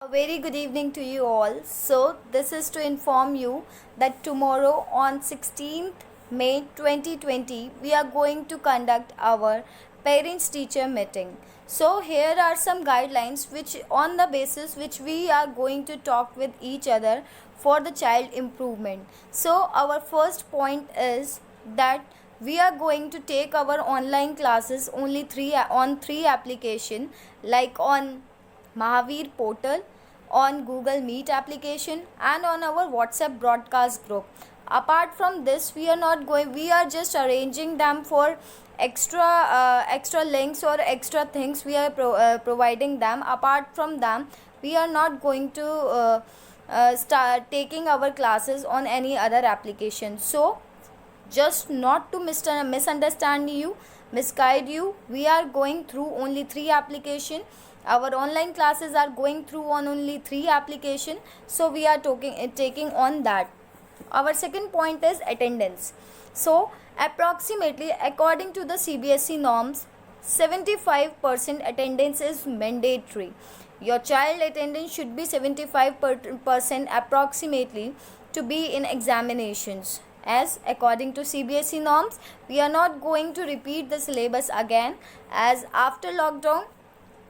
A very good evening to you all. So, this is to inform you that tomorrow on 16th May 2020, we are going to conduct our parents teacher meeting. So, here are some guidelines which on the basis which we are going to talk with each other for the child improvement. So, our first point is that we are going to take our online classes only three application, like on Mahavir portal, on Google Meet application, and on our WhatsApp broadcast group. Apart from this, we are just arranging them for extra links or extra things we are providing them. Apart from them, we are not going to start taking our classes on any other application. So, just not to misunderstand you, misguide you, we are going through only three application. Our online classes are going through on only three application, so we are taking on that. Our second point is attendance. So approximately according to the CBSE norms, 75% attendance is mandatory. Your child attendance should be 75% approximately to be in examinations. As according to CBSE norms, we are not going to repeat the syllabus again, as after lockdown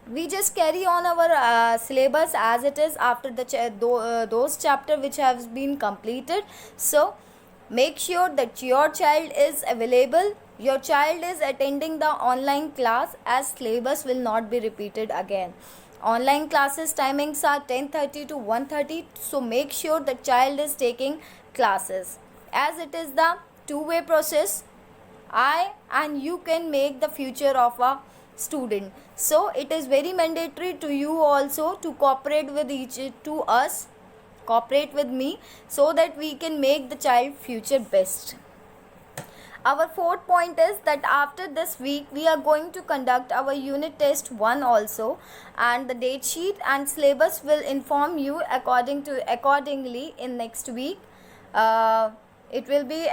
we just carry on our syllabus as it is after those chapter which have been completed. So make sure that your child is available, your child is attending the online class, as syllabus will not be repeated again. Online classes timings are 10:30 to 1:30, so make sure the child is taking classes, as it is the two-way process. I and you can make the future of a student. So it is very mandatory to you also to cooperate with me, so that we can make the child future best. Our fourth point is that after this week we are going to conduct our unit test 1 also, and the date sheet and syllabus will inform you accordingly in next week. It will be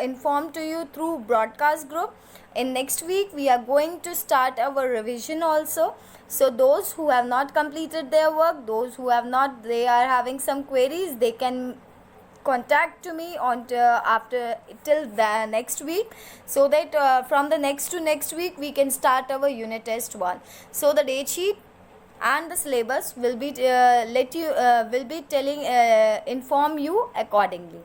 informed to you through broadcast group. In next week we are going to start our revision also. So those who have not completed their work, those who have not, they are having some queries, they can contact to me on after till the next week, so that from the next week we can start our unit test 1. So the date sheet and the syllabus will be inform you accordingly.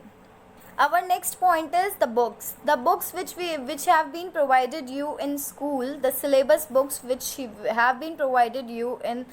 Our next point is the books which have been provided you in school, the syllabus books which have been provided you in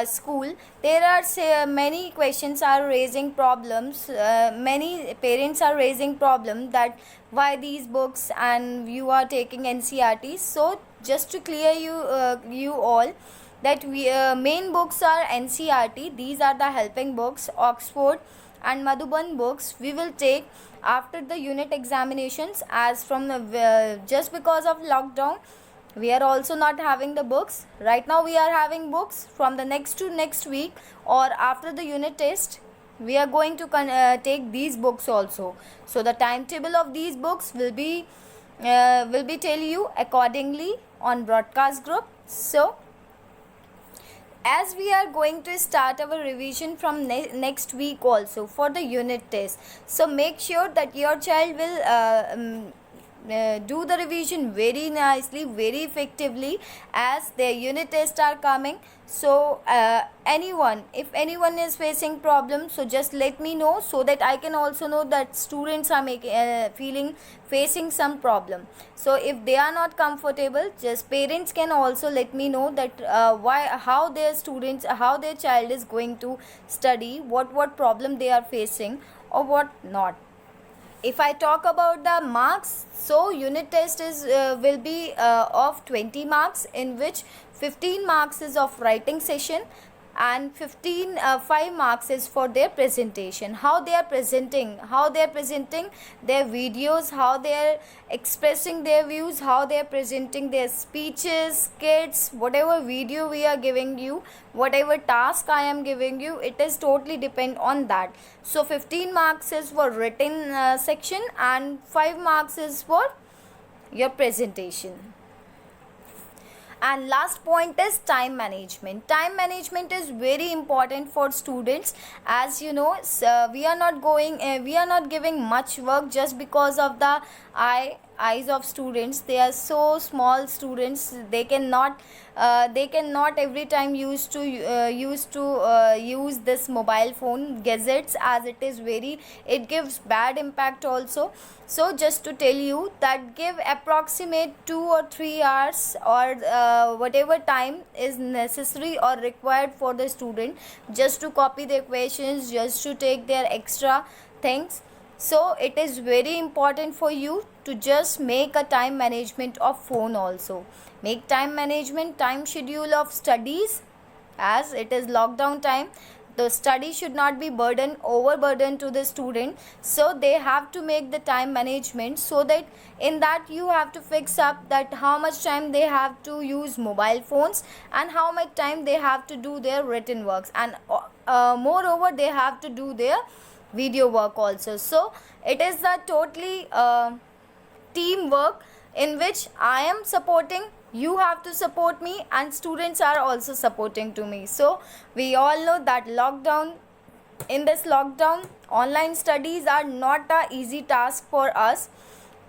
school. There are many questions are raising problems, many parents are raising problem that why these books and you are taking NCERT. So just to clear you all, that we main books are NCERT. These are the helping books, Oxford and Madhuban books we will take after the unit examinations, as from the just because of lockdown we are also not having the books. Right now we are having books. From the next week or after the unit test, we are going to take these books also. So the timetable of these books will be tell you accordingly on broadcast group. So as we are going to start our revision from next week also for the unit test, so make sure that your child will do the revision very nicely, very effectively, as their unit tests are coming. So if anyone is facing problems, so just let me know, so that I can also know that students are facing some problem. So if they are not comfortable, just parents can also let me know that how their child is going to study, what problem they are facing or what not. If I talk about the marks, so unit test is will be of 20 marks, in which 15 marks is of writing session, and 5 marks is for their presentation. How they are presenting their videos, how they are expressing their views, how they are presenting their speeches, skits, whatever video we are giving you, whatever task I am giving you, it is totally depend on that. So 15 marks is for written section, and 5 marks is for your presentation. And last point is time management. Time management is very important for students. As you know, we are not giving much work just because of the eyes of students. They are so small students, they cannot every time use this mobile phone gadgets, as it gives bad impact also. So just to tell you that give approximate 2 or 3 hours, or whatever time is necessary or required for the student, just to copy the equations, just to take their extra things. So it is very important for you to just make a time management of phone also. Make time management, time schedule of studies, as it is lockdown time. The study should not be overburdened to the student, so they have to make the time management, so that in that you have to fix up that how much time they have to use mobile phones and how much time they have to do their written works, and moreover they have to do their video work also. So it is a totally teamwork in which I am supporting, you have to support me, and students are also supporting to me. So we all know that in this lockdown, online studies are not a easy task for us.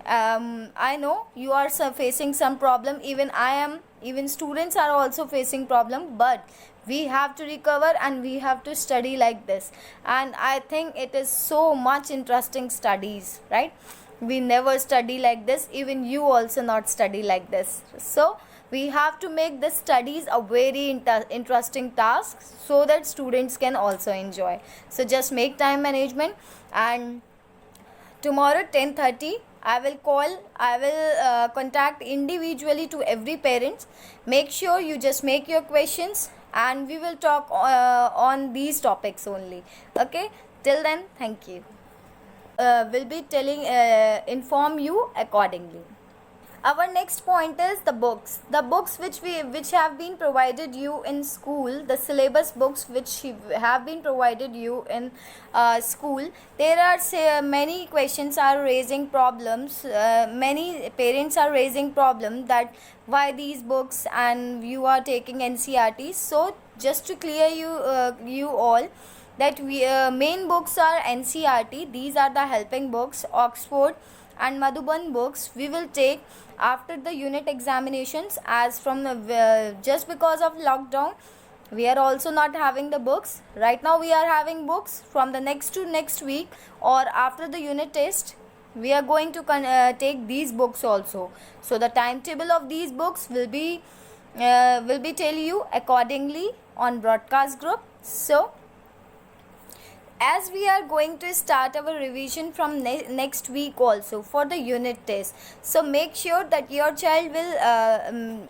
I know you are facing some problem, even students are also facing problem, but we have to recover and we have to study like this. And I think it is so much interesting studies, right? We never study like this, even you also not study like this. So we have to make this studies a very interesting task, so that students can also enjoy. So just make time management. And tomorrow 10:30 I will contact individually to every parent. Make sure you just make your questions, and we will talk on these topics only. Okay, till then, thank you. Will be inform you accordingly. Our next point is the books which have been provided you in school, the syllabus books which have been provided you in school. There are many questions are raising problems, many parents are raising problem that why these books and you are taking NCERT. So just to clear you all, that main books are NCERT. These are the helping books, Oxford and Madhuban books we will take after the unit examinations. As from the just because of lockdown, we are also not having the books. Right now we are having books. From the next week or after the unit test, we are going to take these books also. So the timetable of these books will be tell you accordingly on broadcast group. So as we are going to start our revision from next week also for the unit test, so make sure that your child will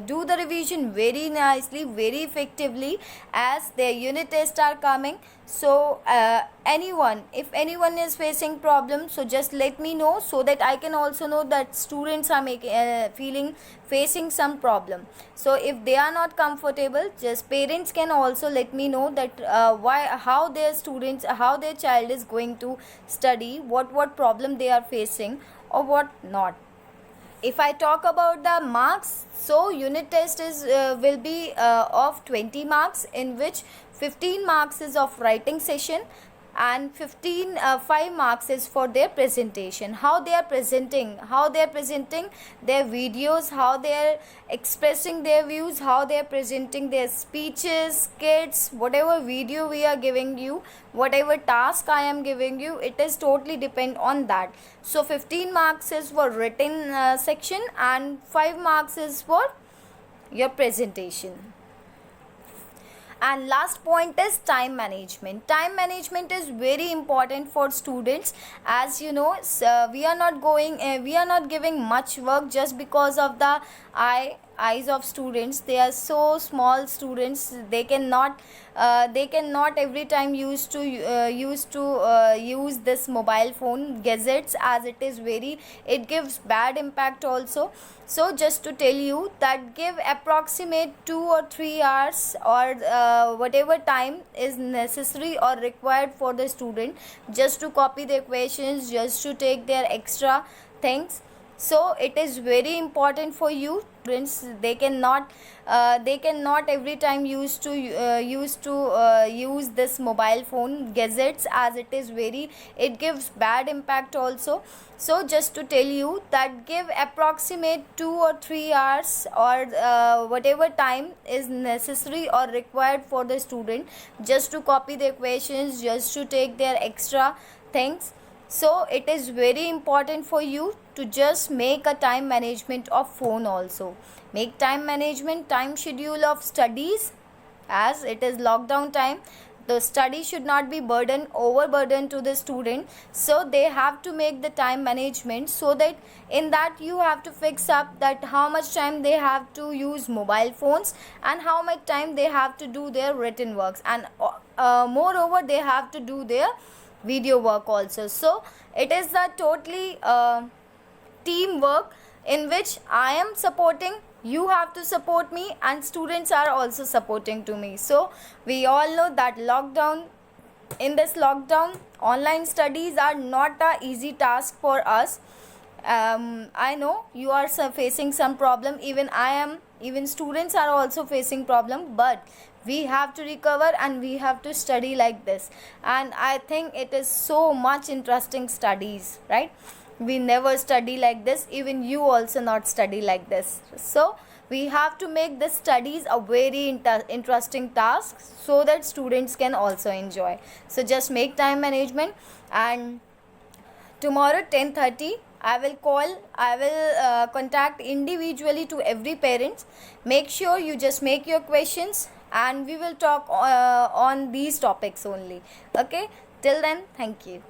do the revision very nicely, very effectively, as their unit tests are coming. So if anyone is facing problems, so just let me know, so that I can also know that students are facing some problem. So if they are not comfortable, just parents can also let me know that how their child is going to study, what problem they are facing or what not. If I talk about the marks, so unit test will be of 20 marks, in which 15 marks is of writing session, and 5 marks is for their presentation. How they are presenting their videos, how they are expressing their views, how they are presenting their speeches, skits, whatever video we are giving you, whatever task I am giving you, it is totally depend on that. So 15 marks is for written section, and 5 marks is for your presentation. And last point is time management. Time management is very important for students. As you know, we are not giving much work just because of the eyes of students. They are so small students, they cannot every time use this mobile phone gadgets, as it gives bad impact also. So just to tell you that give approximate 2 or 3 hours, or whatever time is necessary or required for the student, just to copy the equations, just to take their extra things. So it is very important for you students. They cannot every time use this mobile phone gadgets, as it gives bad impact also. So just to tell you that give approximate 2 or 3 hours, or whatever time is necessary or required for the student, just to copy the equations, just to take their extra things. So it is very important for you to just make a time management of phone also. Make time management, time schedule of studies, as it is lockdown time. The study should not be overburdened to the student, so they have to make the time management, so that in that you have to fix up that how much time they have to use mobile phones, and how much time they have to do their written works, and moreover they have to do their video work also. So it is the totally teamwork, in which I am supporting, you have to support me, and students are also supporting to me. So we all know that in this lockdown, online studies are not a easy task for us. I know you are facing some problem, even students are also facing problem, but we have to recover and we have to study like this. And I think it is so much interesting studies, right? We never study like this, even you also not study like this. So we have to make the studies a very interesting task, so that students can also enjoy. So just make time management, and tomorrow 10:30 I will contact individually to every parents. Make sure you just make your questions, and we will talk on these topics only. Okay, till then, thank you.